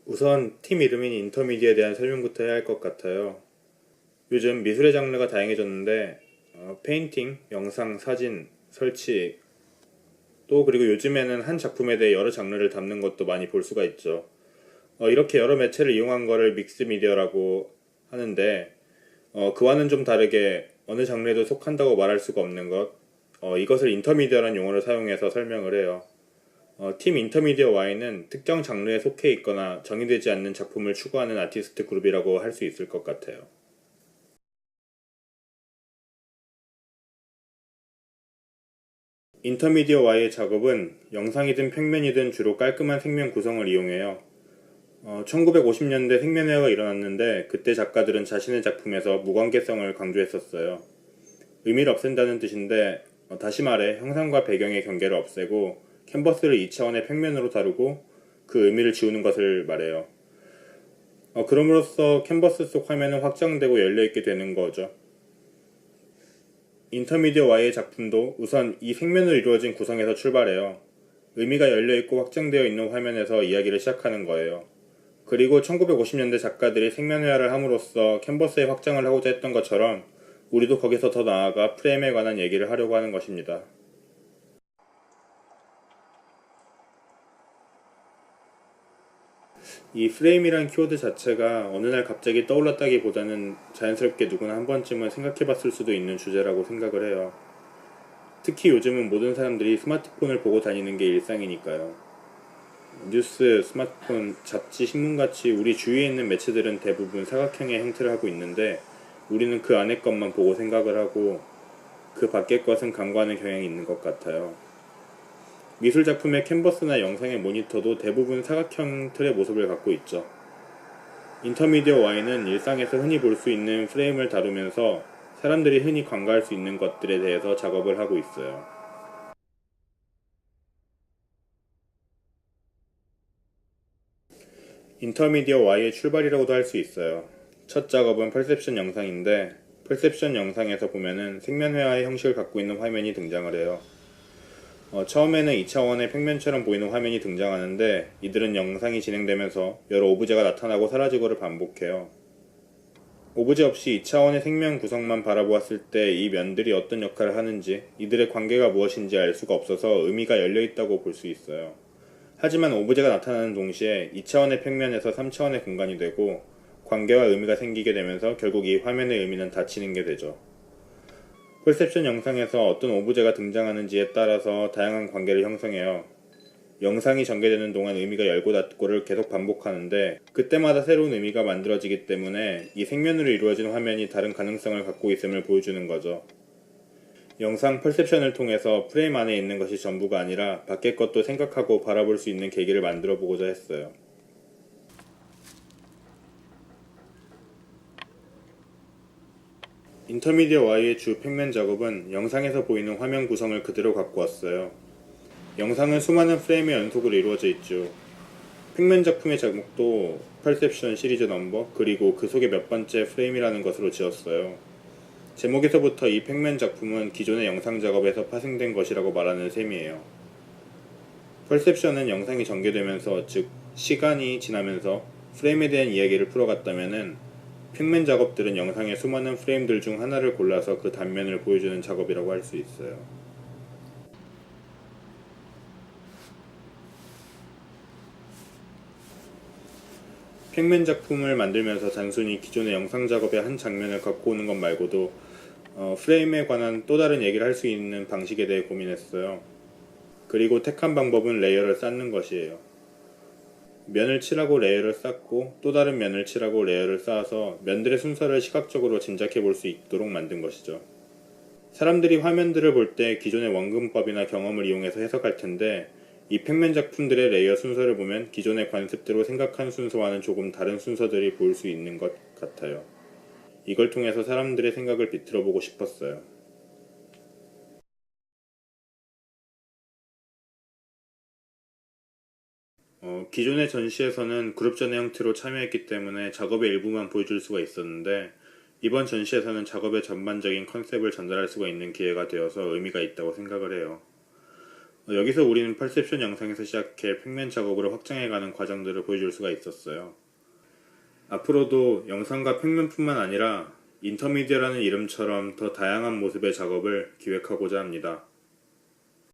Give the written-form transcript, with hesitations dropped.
우선 팀 이름인 인터미디에 대한 설명부터 해야 할 것 같아요. 요즘 미술의 장르가 다양해졌는데 페인팅, 영상, 사진, 설치 또 그리고 요즘에는 한 작품에 대해 여러 장르를 담는 것도 많이 볼 수가 있죠. 이렇게 여러 매체를 이용한 거를 믹스 미디어라고 하는데 그와는 좀 다르게 어느 장르에도 속한다고 말할 수가 없는 것 이것을 인터미디어라는 용어를 사용해서 설명을 해요. 팀 인터미디어 Y는 특정 장르에 속해 있거나 정의되지 않는 작품을 추구하는 아티스트 그룹이라고 할 수 있을 것 같아요. 인터미디어 Y의 작업은 영상이든 평면이든 주로 깔끔한 생면 구성을 이용해요. 1950년대 생면회화가 일어났는데 그때 작가들은 자신의 작품에서 무관계성을 강조했었어요. 의미를 없앤다는 뜻인데 다시 말해 형상과 배경의 경계를 없애고 캔버스를 2차원의 평면으로 다루고 그 의미를 지우는 것을 말해요. 그럼으로써 캔버스 속 화면은 확장되고 열려있게 되는 거죠. 인터미디어 Y의 작품도 우선 이 생면으로 이루어진 구성에서 출발해요. 의미가 열려있고 확장되어 있는 화면에서 이야기를 시작하는 거예요. 그리고 1950년대 작가들이 생면회화를 함으로써 캔버스의 확장을 하고자 했던 것처럼 우리도 거기서 더 나아가 프레임에 관한 얘기를 하려고 하는 것입니다. 이 프레임이란 키워드 자체가 어느 날 갑자기 떠올랐다기보다는 자연스럽게 누구나 한 번쯤은 생각해봤을 수도 있는 주제라고 생각을 해요. 특히 요즘은 모든 사람들이 스마트폰을 보고 다니는 게 일상이니까요. 뉴스, 스마트폰, 잡지, 신문같이 우리 주위에 있는 매체들은 대부분 사각형의 형태를 하고 있는데 우리는 그 안의 것만 보고 생각을 하고 그 밖의 것은 간과하는 경향이 있는 것 같아요. 미술작품의 캔버스나 영상의 모니터도 대부분 사각형 틀의 모습을 갖고 있죠. 인터미디어 Y는 일상에서 흔히 볼 수 있는 프레임을 다루면서 사람들이 흔히 간과할 수 있는 것들에 대해서 작업을 하고 있어요. 인터미디어 Y의 출발이라고도 할 수 있어요. 첫 작업은 퍼셉션 영상인데 퍼셉션 영상에서 보면은 생면회화의 형식을 갖고 있는 화면이 등장을 해요. 처음에는 2차원의 평면처럼 보이는 화면이 등장하는데 이들은 영상이 진행되면서 여러 오브제가 나타나고 사라지고를 반복해요. 오브제 없이 2차원의 생면 구성만 바라보았을 때 이 면들이 어떤 역할을 하는지 이들의 관계가 무엇인지 알 수가 없어서 의미가 열려있다고 볼 수 있어요. 하지만 오브제가 나타나는 동시에 2차원의 평면에서 3차원의 공간이 되고 관계와 의미가 생기게 되면서 결국 이 화면의 의미는 닫히는 게 되죠. 퍼셉션 영상에서 어떤 오브제가 등장하는지에 따라서 다양한 관계를 형성해요. 영상이 전개되는 동안 의미가 열고 닫고를 계속 반복하는데 그때마다 새로운 의미가 만들어지기 때문에 이 생면으로 이루어진 화면이 다른 가능성을 갖고 있음을 보여주는 거죠. 영상 퍼셉션을 통해서 프레임 안에 있는 것이 전부가 아니라 밖의 것도 생각하고 바라볼 수 있는 계기를 만들어 보고자 했어요. 인터미디어 Y의 주 평면 작업은 영상에서 보이는 화면 구성을 그대로 갖고 왔어요. 영상은 수많은 프레임의 연속으로 이루어져 있죠. 평면 작품의 제목도 퍼셉션 시리즈 넘버 그리고 그 속의 몇 번째 프레임이라는 것으로 지었어요. 제목에서부터 이 평면 작품은 기존의 영상 작업에서 파생된 것이라고 말하는 셈이에요. 퍼셉션은 영상이 전개되면서 즉 시간이 지나면서 프레임에 대한 이야기를 풀어갔다면은 평면 작업들은 영상의 수많은 프레임들 중 하나를 골라서 그 단면을 보여주는 작업이라고 할 수 있어요. 평면 작품을 만들면서 단순히 기존의 영상 작업의 한 장면을 갖고 오는 것 말고도 프레임에 관한 또 다른 얘기를 할 수 있는 방식에 대해 고민했어요. 그리고 택한 방법은 레이어를 쌓는 것이에요. 면을 칠하고 레이어를 쌓고 또 다른 면을 칠하고 레이어를 쌓아서 면들의 순서를 시각적으로 짐작해 볼 수 있도록 만든 것이죠. 사람들이 화면들을 볼 때 기존의 원근법이나 경험을 이용해서 해석할 텐데 이 평면 작품들의 레이어 순서를 보면 기존의 관습대로 생각한 순서와는 조금 다른 순서들이 보일 수 있는 것 같아요. 이걸 통해서 사람들의 생각을 비틀어 보고 싶었어요. 기존의 전시에서는 그룹전의 형태로 참여했기 때문에 작업의 일부만 보여줄 수가 있었는데 이번 전시에서는 작업의 전반적인 컨셉을 전달할 수가 있는 기회가 되어서 의미가 있다고 생각을 해요. 여기서 우리는 퍼셉션 영상에서 시작해 평면 작업으로 확장해가는 과정들을 보여줄 수가 있었어요. 앞으로도 영상과 평면뿐만 아니라 인터미디어라는 이름처럼 더 다양한 모습의 작업을 기획하고자 합니다.